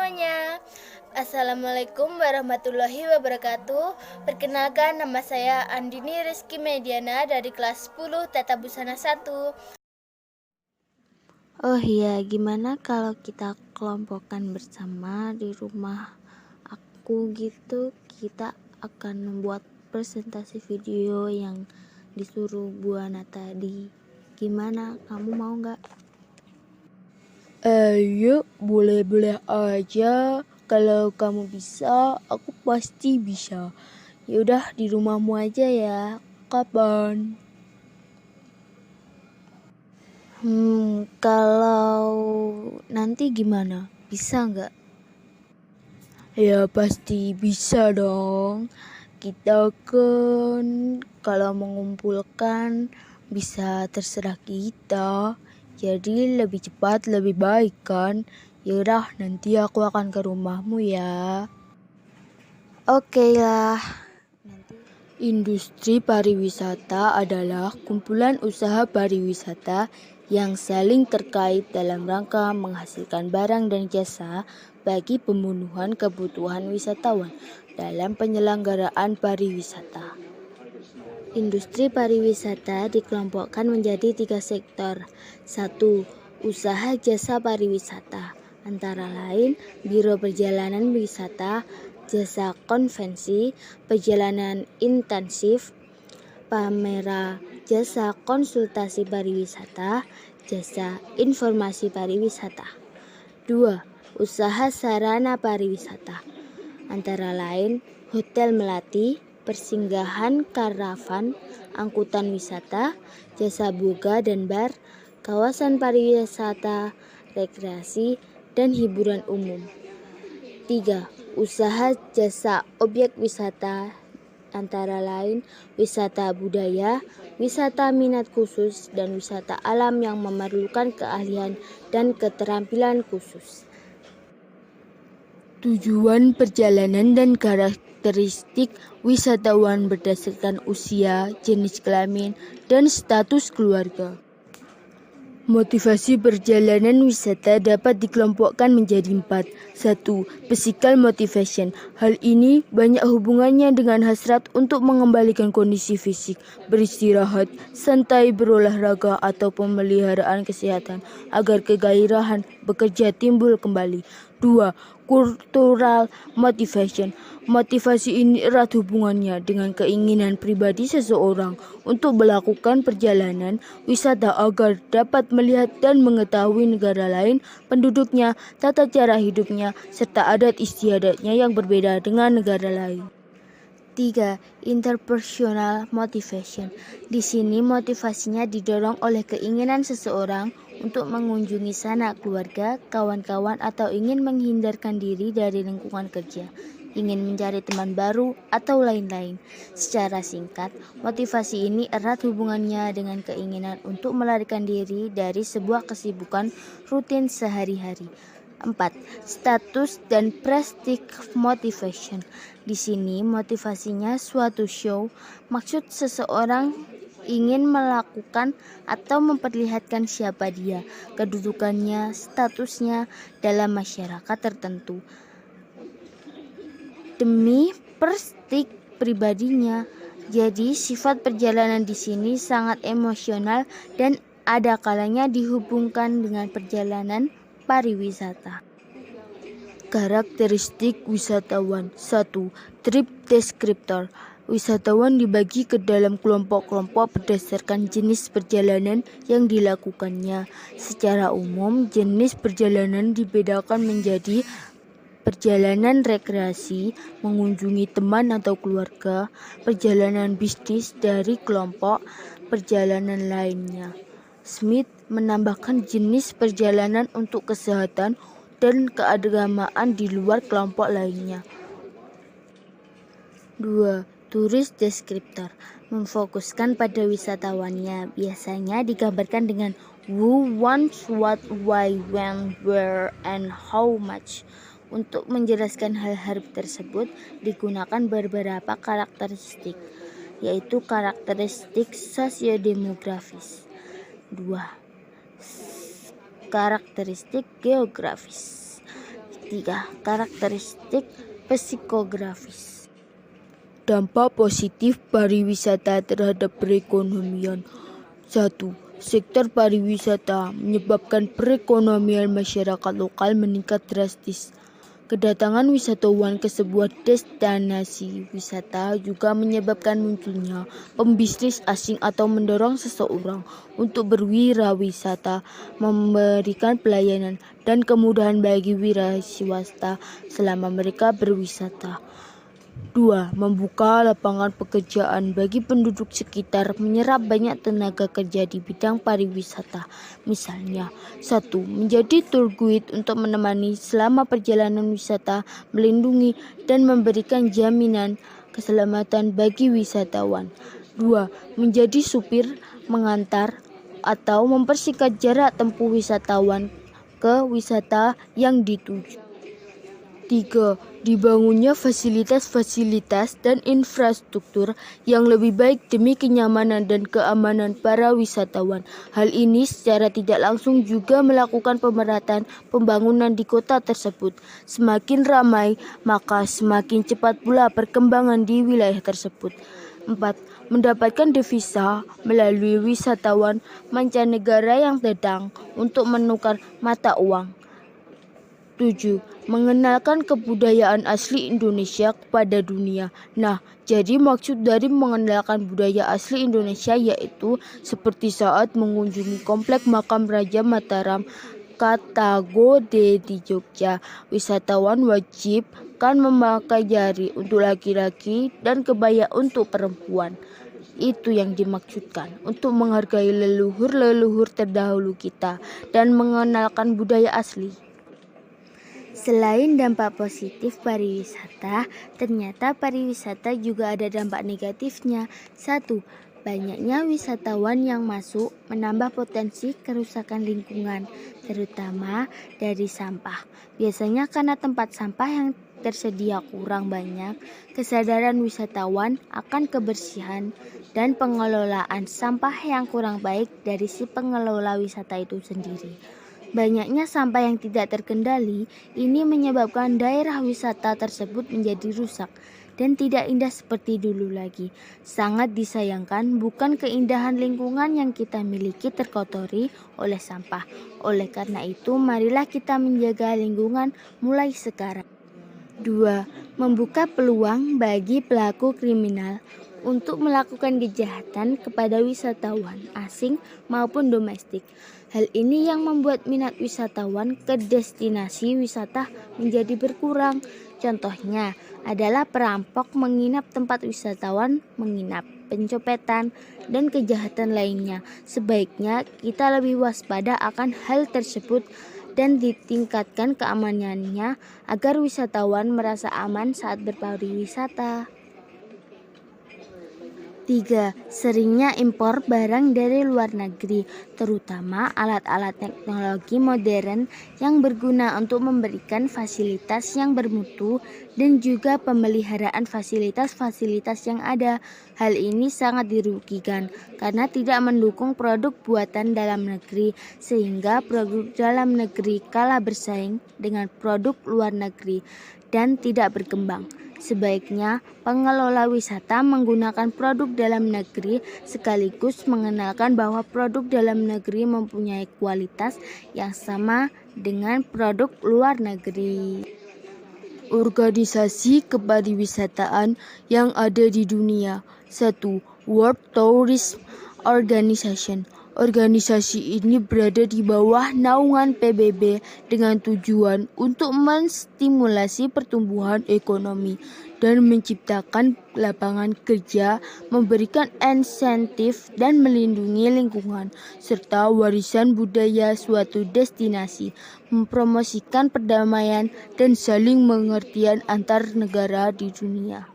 semuanya. Assalamualaikum warahmatullahi wabarakatuh. Perkenalkan, nama saya Andini Rizky Mediana dari kelas 10 Tata Busana 1. Oh iya, gimana kalau kita kelompokkan bersama di rumah aku gitu? Kita akan membuat presentasi video yang disuruh Buana tadi. Gimana, kamu mau nggak? Ayo, boleh-boleh aja. Kalau kamu bisa, aku pasti bisa. Yaudah, di rumahmu aja ya. Kapan? Kalau nanti gimana? Bisa nggak? Ya pasti bisa dong. Kita kan kalau mengumpulkan bisa terserah kita. Jadi lebih cepat lebih baik kan. Yaudah, nanti aku akan ke rumahmu ya. Oke lah. Industri pariwisata adalah kumpulan usaha pariwisata yang saling terkait dalam rangka menghasilkan barang dan jasa bagi pemenuhan kebutuhan wisatawan dalam penyelenggaraan pariwisata. Industri pariwisata dikelompokkan menjadi 3 sektor. 1. Usaha jasa pariwisata, antara lain Biro Perjalanan Wisata, jasa konvensi, perjalanan intensif, Pamera, jasa konsultasi pariwisata, jasa informasi pariwisata. 2. Usaha sarana pariwisata, antara lain Hotel Melati, persinggahan karavan, angkutan wisata, jasa boga dan bar, kawasan pariwisata, rekreasi, dan hiburan umum. 3. Usaha jasa objek wisata, antara lain wisata budaya, wisata minat khusus, dan wisata alam yang memerlukan keahlian dan keterampilan khusus. Tujuan perjalanan dan karakteristik wisatawan berdasarkan usia, jenis kelamin, dan status keluarga. Motivasi perjalanan wisata dapat dikelompokkan menjadi 4. 1. Physical motivation. Hal ini banyak hubungannya dengan hasrat untuk mengembalikan kondisi fisik, beristirahat, santai, berolahraga, atau pemeliharaan kesehatan agar kegairahan bekerja timbul kembali. 2. Cultural motivation. Motivasi ini erat hubungannya dengan keinginan pribadi seseorang untuk melakukan perjalanan wisata agar dapat melihat dan mengetahui negara lain, penduduknya, tata cara hidupnya, serta adat istiadatnya yang berbeda dengan negara lain. 3. Interpersonal motivation. Di sini motivasinya didorong oleh keinginan seseorang untuk mengunjungi sanak keluarga, kawan-kawan, atau ingin menghindarkan diri dari lingkungan kerja, ingin mencari teman baru, atau lain-lain. Secara singkat, motivasi ini erat hubungannya dengan keinginan untuk melarikan diri dari sebuah kesibukan rutin sehari-hari. 4. Status dan prestige motivation. Di sini motivasinya suatu show, maksud seseorang ingin melakukan atau memperlihatkan siapa dia, kedudukannya, statusnya dalam masyarakat tertentu demi prestige pribadinya. Jadi sifat perjalanan di sini sangat emosional dan ada kalanya dihubungkan dengan perjalanan pariwisata. Karakteristik wisatawan. 1. Trip descriptor. Wisatawan dibagi ke dalam kelompok-kelompok berdasarkan jenis perjalanan yang dilakukannya. Secara umum, jenis perjalanan dibedakan menjadi perjalanan rekreasi, mengunjungi teman atau keluarga, perjalanan bisnis dari kelompok, perjalanan lainnya. Smith menambahkan jenis perjalanan untuk kesehatan dan keagamaan di luar kelompok lainnya. 2. Turis deskriptor memfokuskan pada wisatawannya, biasanya digambarkan dengan who, wants, what, why, when, where, and how much. Untuk menjelaskan hal-hal tersebut digunakan beberapa karakteristik, yaitu karakteristik sosiodemografis. 2. Karakteristik geografis. 3. Karakteristik psikografis. Dampak positif pariwisata terhadap perekonomian. 1. Sektor pariwisata menyebabkan perekonomian masyarakat lokal meningkat drastis. Kedatangan wisatawan ke sebuah destinasi wisata juga menyebabkan munculnya pembisnis asing atau mendorong seseorang untuk berwirawisata, memberikan pelayanan dan kemudahan bagi wira swasta selama mereka berwisata. 2. Membuka lapangan pekerjaan bagi penduduk sekitar, menyerap banyak tenaga kerja di bidang pariwisata. Misalnya, 1. Menjadi tour guide untuk menemani selama perjalanan wisata, melindungi dan memberikan jaminan keselamatan bagi wisatawan. 2. Menjadi supir, mengantar atau mempersingkat jarak tempuh wisatawan ke wisata yang dituju. 3. Dibangunnya fasilitas-fasilitas dan infrastruktur yang lebih baik demi kenyamanan dan keamanan para wisatawan. Hal ini secara tidak langsung juga melakukan pemerataan pembangunan di kota tersebut. Semakin ramai, maka semakin cepat pula perkembangan di wilayah tersebut. 4. Mendapatkan devisa melalui wisatawan mancanegara yang datang untuk menukar mata uang. 7. Mengenalkan kebudayaan asli Indonesia kepada dunia. Nah, jadi maksud dari mengenalkan budaya asli Indonesia yaitu seperti saat mengunjungi komplek makam Raja Mataram Katagode di Jogja. Wisatawan wajib kan memakai jari untuk laki-laki dan kebaya untuk perempuan. Itu yang dimaksudkan untuk menghargai leluhur-leluhur terdahulu kita dan mengenalkan budaya asli. Selain dampak positif pariwisata, ternyata pariwisata juga ada dampak negatifnya. 1. Banyaknya wisatawan yang masuk menambah potensi kerusakan lingkungan, terutama dari sampah. Biasanya karena tempat sampah yang tersedia kurang banyak, kesadaran wisatawan akan kebersihan dan pengelolaan sampah yang kurang baik dari si pengelola wisata itu sendiri. Banyaknya sampah yang tidak terkendali ini menyebabkan daerah wisata tersebut menjadi rusak dan tidak indah seperti dulu lagi. Sangat disayangkan bukan keindahan lingkungan yang kita miliki terkotori oleh sampah. Oleh karena itu, marilah kita menjaga lingkungan mulai sekarang. 2. Membuka peluang bagi pelaku kriminal untuk melakukan kejahatan kepada wisatawan asing maupun domestik. Hal ini yang membuat minat wisatawan ke destinasi wisata menjadi berkurang. Contohnya adalah perampok menginap tempat wisatawan menginap, pencopetan, dan kejahatan lainnya. Sebaiknya kita lebih waspada akan hal tersebut dan ditingkatkan keamanannya agar wisatawan merasa aman saat berpariwisata. 3. Seringnya impor barang dari luar negeri, terutama alat-alat teknologi modern yang berguna untuk memberikan fasilitas yang bermutu dan juga pemeliharaan fasilitas-fasilitas yang ada. Hal ini sangat dirugikan karena tidak mendukung produk buatan dalam negeri, sehingga produk dalam negeri kalah bersaing dengan produk luar negeri dan tidak berkembang. Sebaiknya pengelola wisata menggunakan produk dalam negeri sekaligus mengenalkan bahwa produk dalam negeri mempunyai kualitas yang sama dengan produk luar negeri. Organisasi kepariwisataan yang ada di dunia. 1. World Tourism Organization. Organisasi ini berada di bawah naungan PBB dengan tujuan untuk menstimulasi pertumbuhan ekonomi dan menciptakan lapangan kerja, memberikan insentif dan melindungi lingkungan serta warisan budaya suatu destinasi, mempromosikan perdamaian dan saling pengertian antar negara di dunia.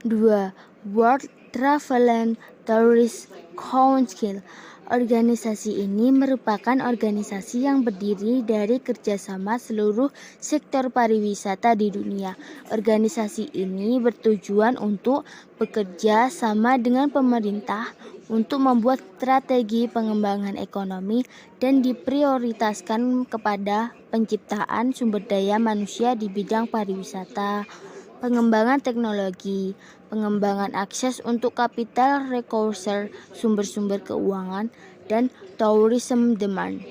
2. World Travel and Tourist Council. Organisasi ini merupakan organisasi yang berdiri dari kerjasama seluruh sektor pariwisata di dunia. Organisasi ini bertujuan untuk bekerja sama dengan pemerintah untuk membuat strategi pengembangan ekonomi dan diprioritaskan kepada penciptaan sumber daya manusia di bidang pariwisata, pengembangan teknologi, pengembangan akses untuk capital resources, sumber-sumber keuangan, dan tourism demand.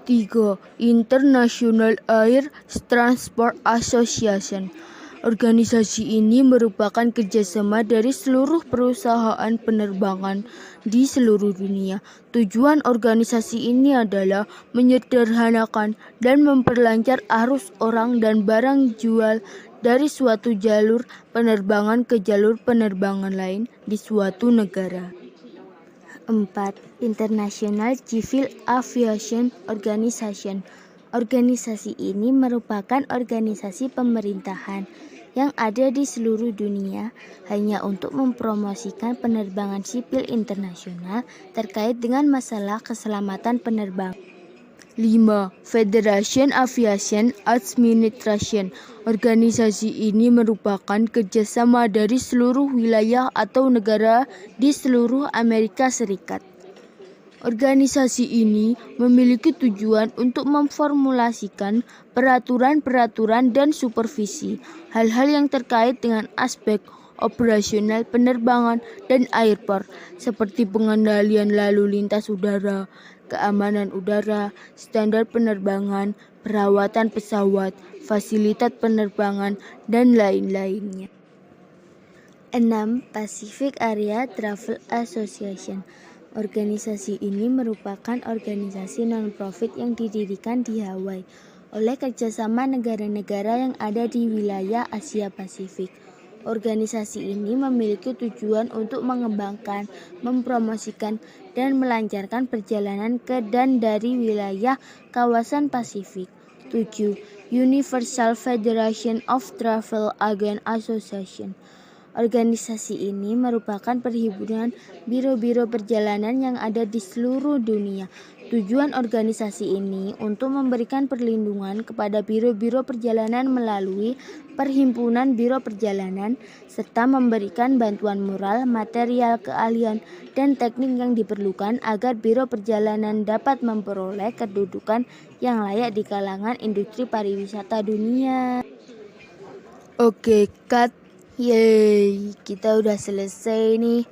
3. International Air Transport Association. Organisasi ini merupakan kerjasama dari seluruh perusahaan penerbangan di seluruh dunia. Tujuan organisasi ini adalah menyederhanakan dan memperlancar arus orang dan barang jual dari suatu jalur penerbangan ke jalur penerbangan lain di suatu negara. 4. International Civil Aviation Organization. Organisasi ini merupakan organisasi pemerintahan yang ada di seluruh dunia hanya untuk mempromosikan penerbangan sipil internasional terkait dengan masalah keselamatan penerbangan. 5. Federation Aviation Administration. Organisasi ini merupakan kerjasama dari seluruh wilayah atau negara di seluruh Amerika Serikat. Organisasi ini memiliki tujuan untuk memformulasikan peraturan-peraturan dan supervisi hal-hal yang terkait dengan aspek operasional penerbangan dan airport seperti pengendalian lalu lintas udara, keamanan udara, standar penerbangan, perawatan pesawat, fasilitas penerbangan, dan lain-lainnya. 6. Pacific Area Travel Association. Organisasi ini merupakan organisasi non-profit yang didirikan di Hawaii oleh kerjasama negara-negara yang ada di wilayah Asia Pasifik. Organisasi ini memiliki tujuan untuk mengembangkan, mempromosikan, dan melancarkan perjalanan ke dan dari wilayah kawasan Pasifik. 7. Universal Federation of Travel Agent Association. Organisasi ini merupakan perhimpunan biro-biro perjalanan yang ada di seluruh dunia. Tujuan organisasi ini untuk memberikan perlindungan kepada biro-biro perjalanan melalui perhimpunan biro perjalanan, serta memberikan bantuan moral, material, keahlian, dan teknik yang diperlukan agar biro perjalanan dapat memperoleh kedudukan yang layak di kalangan industri pariwisata dunia. Oke, cut. Yeay, kita udah selesai nih.